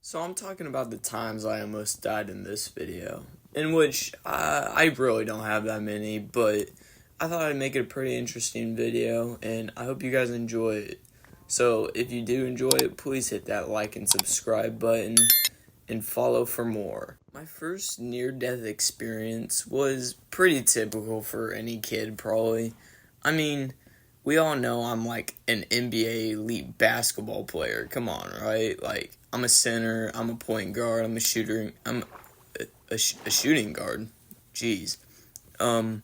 So I'm talking about the times I almost died in this video, in which I really don't have that many, but I thought I'd make it a pretty interesting video, and I hope you guys enjoy it. So if you do enjoy it, please hit that like and subscribe button, and follow for more. My first near-death experience was pretty typical for any kid, probably. I mean, we all know I'm like an NBA elite basketball player. Come on, right? Like, I'm a center, I'm a point guard, I'm a shooter, I'm a shooting guard. Jeez. And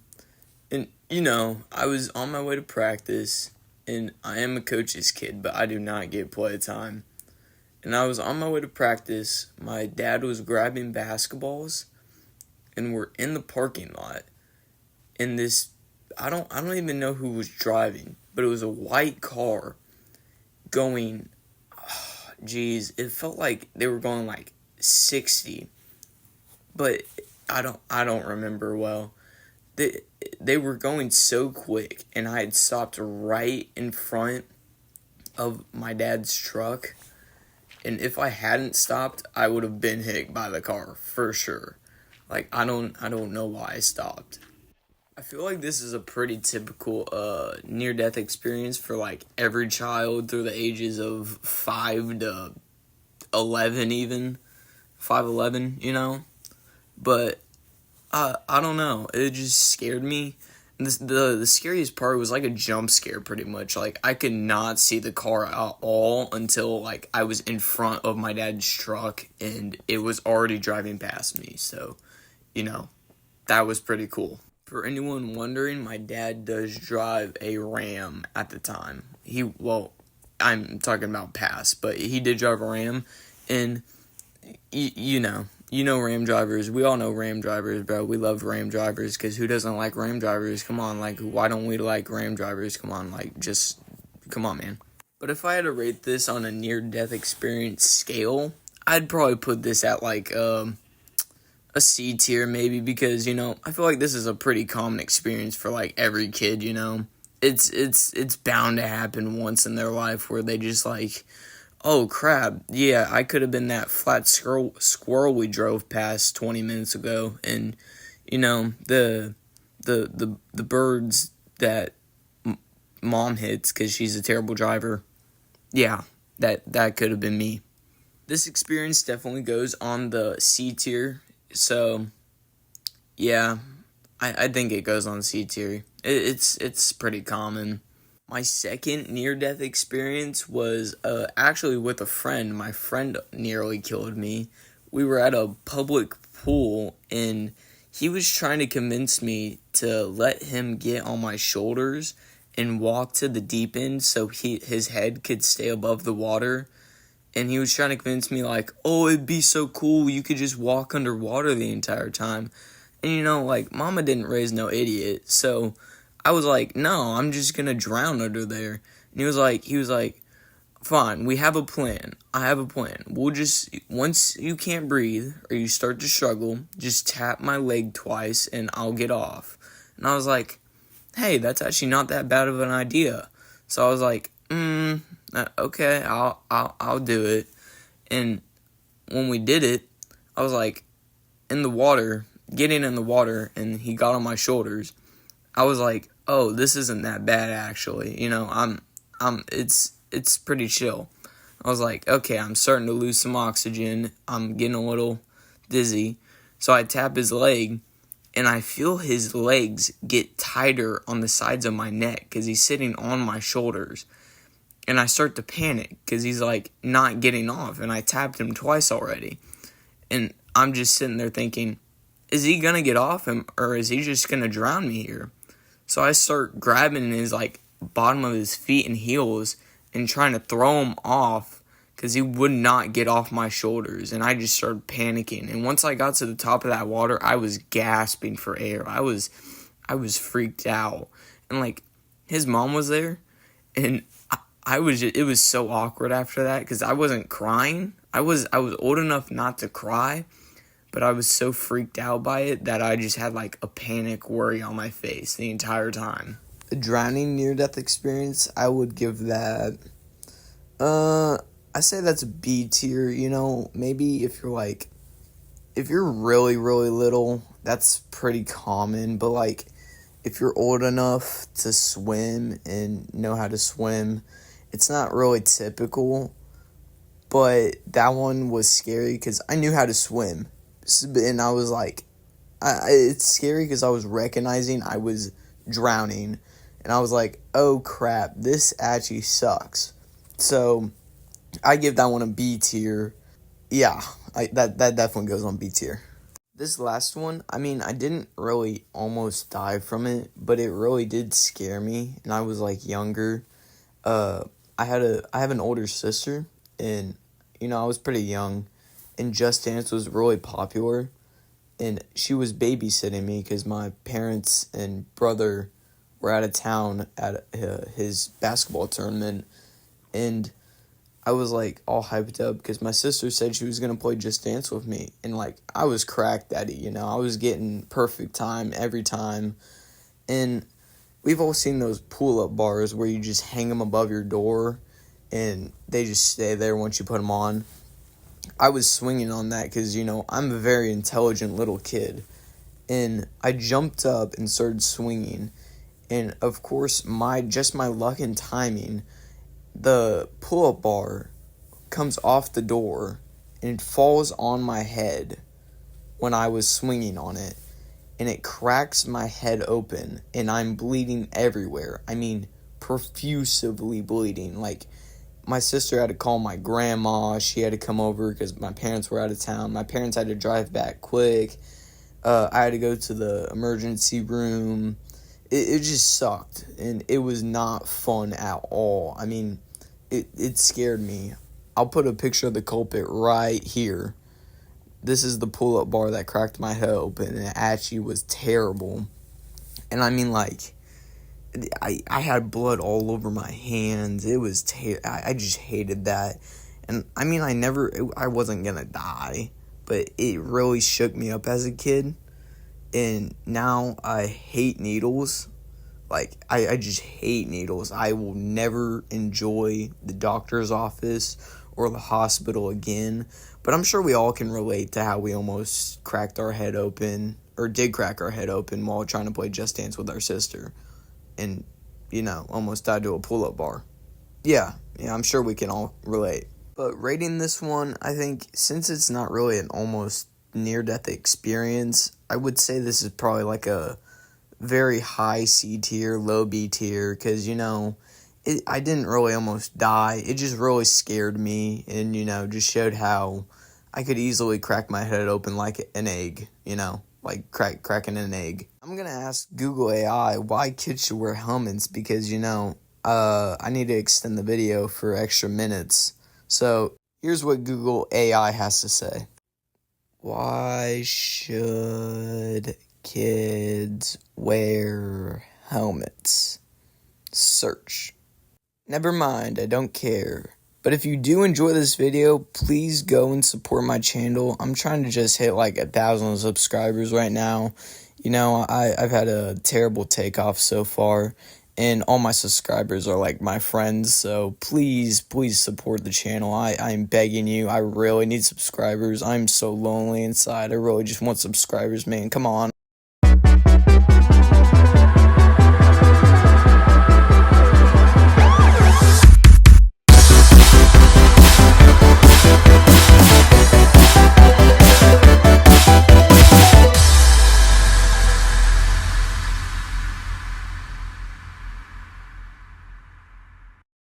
I was on my way to practice, and I am a coach's kid, but I do not get play time. And I was on my way to practice. My dad was grabbing basketballs, and we're in the parking lot. And this, I don't even know who was driving, but it was a white car going. Geez, it felt like they were going like 60, but I don't remember well. They were going so quick, and I had stopped right in front of my dad's truck. And if I hadn't stopped, I would have been hit by the car for sure. Like, I don't know why I stopped. I feel like this is a pretty typical near-death experience for like every child through the ages of 5 to 11 even. 5'11", But I don't know. It just scared me. And the scariest part was like a jump scare pretty much. Like, I could not see the car at all until like I was in front of my dad's truck and it was already driving past me. So, that was pretty cool. For anyone wondering, my dad does drive a Ram at the time. I'm talking about past, but he did drive a Ram, and you know Ram drivers. We all know Ram drivers, bro. We love Ram drivers, because who doesn't like Ram drivers? Come on, like, why don't we like Ram drivers? Come on, like, just, come on, man. But if I had to rate this on a near-death experience scale, I'd probably put this at, like, a C tier maybe, because I feel like this is a pretty common experience for like every kid. It's bound to happen once in their life where they just like, oh crap, yeah, I could have been that flat squirrel we drove past 20 minutes ago. And the birds that mom hits because she's a terrible driver, yeah, that could have been me. This experience definitely goes on the C tier. So, yeah, I think it goes on C tier. It's pretty common. My second near-death experience was actually with a friend. My friend nearly killed me. We were at a public pool, and he was trying to convince me to let him get on my shoulders and walk to the deep end so his head could stay above the water. And he was trying to convince me, like, oh, it'd be so cool, you could just walk underwater the entire time. And, like, mama didn't raise no idiot. So I was like, no, I'm just going to drown under there. And he was like, fine, we have a plan. I have a plan. We'll just, once you can't breathe or you start to struggle, just tap my leg twice and I'll get off. And I was like, hey, that's actually not that bad of an idea. So I was like, okay, I'll do it. And when we did it, I was like in the water, getting in the water, and he got on my shoulders. I was like, oh, this isn't that bad actually. It's pretty chill. I was like, okay, I'm starting to lose some oxygen. I'm getting a little dizzy. So I tap his leg, and I feel his legs get tighter on the sides of my neck because he's sitting on my shoulders. And I start to panic because he's like not getting off, and I tapped him twice already. And I'm just sitting there thinking, is he going to get off him, or is he just going to drown me here? So I start grabbing his like bottom of his feet and heels and trying to throw him off because he would not get off my shoulders. And I just started panicking. And once I got to the top of that water, I was gasping for air. I was freaked out. And like his mom was there, and it was so awkward after that because I wasn't crying. I was old enough not to cry, but I was so freaked out by it that I just had like a panic worry on my face the entire time. A drowning near-death experience, I would give that I say that's a B tier, maybe if you're really, really little, that's pretty common, but like, if you're old enough to swim and know how to swim, it's not really typical, but that one was scary because I knew how to swim, and I was like, it's scary because I was recognizing I was drowning, and I was like, oh crap, this actually sucks. So I give that one a B tier. Yeah, that definitely goes on B tier. This last one, I mean, I didn't really almost die from it, but it really did scare me, and I was like younger. I have an older sister, and I was pretty young, and Just Dance was really popular, and she was babysitting me because my parents and brother were out of town at his basketball tournament, and I was like all hyped up because my sister said she was gonna play Just Dance with me, and like I was cracked at it, I was getting perfect time every time, and we've all seen those pull-up bars where you just hang them above your door, and they just stay there once you put them on. I was swinging on that because I'm a very intelligent little kid, and I jumped up and started swinging, and of course my luck and timing, the pull-up bar comes off the door and it falls on my head when I was swinging on it, and it cracks my head open, and I'm bleeding everywhere. I mean, profusely bleeding. Like, my sister had to call my grandma. She had to come over because my parents were out of town. My parents had to drive back quick. I had to go to the emergency room. It just sucked, and it was not fun at all. I mean, it scared me. I'll put a picture of the culprit right here. This is the pull-up bar that cracked my head open, and it actually was terrible. And I mean, like, I had blood all over my hands. It was I just hated that. And I mean, I wasn't gonna die, but it really shook me up as a kid. And now I hate needles. Like, I just hate needles. I will never enjoy the doctor's office or the hospital again. But I'm sure we all can relate to how we almost cracked our head open, or did crack our head open while trying to play Just Dance with our sister. And, almost died to a pull-up bar. Yeah, I'm sure we can all relate. But rating this one, I think, since it's not really an almost near-death experience, I would say this is probably like a very high C tier, low B tier, because, I didn't really almost die. It just really scared me, and, just showed how I could easily crack my head open like an egg, like cracking an egg. I'm going to ask Google AI why kids should wear helmets, because, I need to extend the video for extra minutes. So here's what Google AI has to say. Why should kids wear helmets? Search. Never mind, I don't care. But if you do enjoy this video, please go and support my channel. I'm trying to just hit like 1,000 subscribers right now. I've had a terrible takeoff so far, and all my subscribers are like my friends, so please support the channel. I'm begging you. I really need subscribers. I'm so lonely inside. I really just want subscribers, man. Come on.